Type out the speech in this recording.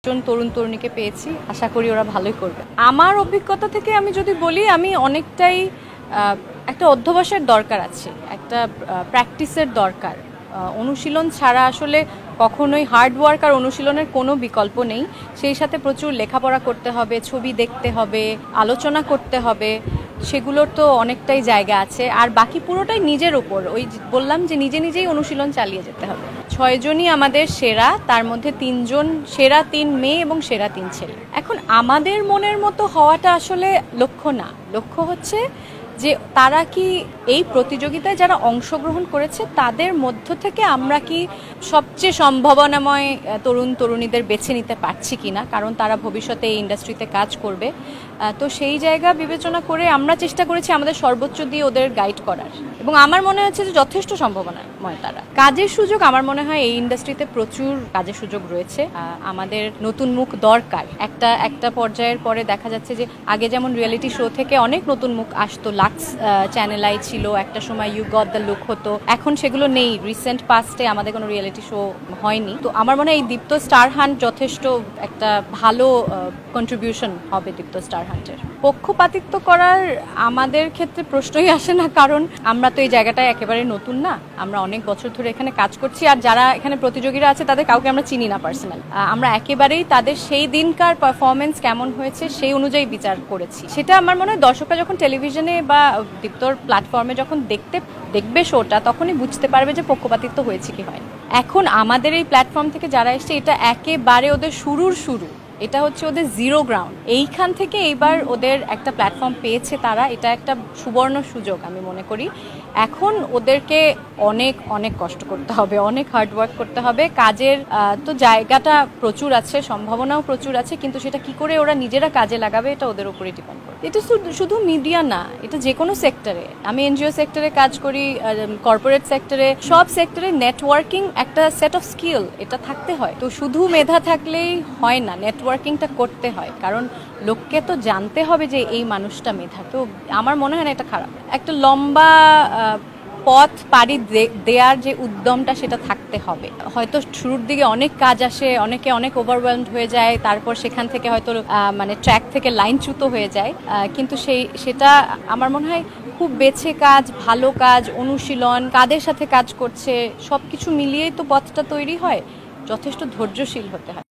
জন তরুণ তরুণীকে পেয়েছি, আশা করি ওরা ভালোই করবে। আমার অভিজ্ঞতা থেকে আমি যদি বলি, আমি অনেকটাই একটা অধ্যবসায়ের দরকার আছে, একটা প্র্যাকটিসের দরকার। অনুশীলন ছাড়া আসলে কখনোই হার্ড ওয়ার্ক আর অনুশীলনের কোনো বিকল্প নেই। সেই সাথে প্রচুর লেখাপড়া করতে হবে, ছবি দেখতে হবে, আলোচনা করতে হবে, সেগুলোর তো অনেকটাই জায়গা আছে। আর বাকি পুরোটাই নিজের উপর, ওই বললাম যে নিজে নিজেই অনুশীলন চালিয়ে যেতে হবে। 6 জনই আমাদের সেরা, তার মধ্যে 3 জন সেরা, 3 মেয়ে এবং সেরা 3 ছেলে। এখন আমাদের মনের মতো হওয়াটা আসলে লক্ষ্য না, লক্ষ্য হচ্ছে যে তারা কি এই প্রতিযোগিতায় যারা অংশগ্রহণ করেছে তাদের মধ্য থেকে আমরা কি সবচেয়ে সম্ভাবনাময় তরুণ তরুণীদের বেছে নিতে পারছি কিনা, কারণ তারা ভবিষ্যতে এই ইন্ডাস্ট্রিতে কাজ করবে। তো সেই জায়গা বিবেচনা করে আমরা চেষ্টা করেছি আমাদের সর্বোচ্চ দিয়ে ওদের গাইড করার, এবং আমার মনে হচ্ছে যে যথেষ্ট সম্ভাবনাময় তারা। কাজের সুযোগ, আমার মনে হয় এই ইন্ডাস্ট্রিতে প্রচুর কাজের সুযোগ রয়েছে। আমাদের নতুন মুখ দরকার। একটা পর্যায়ের পরে দেখা যাচ্ছে যে আগে যেমন রিয়েলিটি শো থেকে অনেক নতুন মুখ আসতো, লাক্স চ্যানেল আই ছিল, একটা সময় ইউ গট দ্য লুক হতো, এখন সেগুলো নেই। রিসেন্ট পাস্টে আমাদের কোনো রিয়েলিটি শো হয়নি। তো আমার মনে হয় এই দীপ্ত স্টার হান্ট যথেষ্ট একটা ভালো কন্ট্রিবিউশন হবে দীপ্ত স্টার হান্টের। পক্ষপাতিত্ব করার আমাদের ক্ষেত্রে প্রশ্নই আসে না, কারণ আমরা তো এই জায়গাটায় একেবারে নতুন না, আমরা অনেক বছর ধরে এখানে কাজ করছি। আর যারা এখানে প্রতিযোগীরা আছে তাদের কাউকে আমরা চিনি না পার্সোনাল। আমরা একেবারেই তাদের সেই দিনকার পারফরমেন্স কেমন হয়েছে সেই অনুযায়ী বিচার করেছি। সেটা আমার মনে হয় দর্শকরা যখন টেলিভিশনে বা দীপ্তর প্ল্যাটফর্মে যখন দেখবে শোটা, তখনই বুঝতে পারবে যে পক্ষপাতিত্ব হয়েছে কি হয়নি। এখন আমাদের এই প্ল্যাটফর্ম থেকে যারা এসছে, এটা একেবারে ওদের শুরু, এটা হচ্ছে ওদের জিরো গ্রাউন্ড। এইখান থেকে এইবার ওদের একটা প্ল্যাটফর্ম পেয়েছে তারা, এটা একটা সুবর্ণ সুযোগ আমি মনে করি। এখন ওদেরকে অনেক অনেক কষ্ট করতে হবে, অনেক হার্ড ওয়ার্ক করতে হবে। কাজের তো জায়গাটা প্রচুর আছে, সম্ভাবনাও প্রচুর আছে, কিন্তু সেটা কি করে ওরা নিজেরা কাজে লাগাবে এটা ওদের উপরে ডিপেন্ড করে। এটা শুধু মিডিয়া না, এটা যে কোনো সেক্টরে। আমি এনজিও সেক্টরে কাজ করি, কর্পোরেট সেক্টরে, সব সেক্টরে নেটওয়ার্কিং একটা সেট অফ স্কিল, এটা থাকতে হয়। তো শুধু মেধা থাকলেই হয় না, নেটওয়ার্কিংটা করতে হয়, কারণ লোককে তো জানতে হবে যে এই মানুষটা মেধা। তো আমার মনে হয় না এটা খারাপ। একটা লম্বা পথ পাড়ি দেওয়ার যে উদ্যমটা, সেটা থাকতে হবে। হয়তো শুরুর দিকে অনেক কাজ আসে, অনেকে অনেক ওভারওয়েলমড হয়ে যায়, তারপর সেখান থেকে হয়তো মানে ট্র্যাক থেকে লাইনচ্যুত হয়ে যায়, কিন্তু সেটা আমার মনে হয় খুব বেছে কাজ, ভালো কাজ, অনুশীলন, কাদের সাথে কাজ করছে, সবকিছু মিলিয়েই তো পথটা তৈরি হয়। যথেষ্ট ধৈর্যশীল হতে হয়।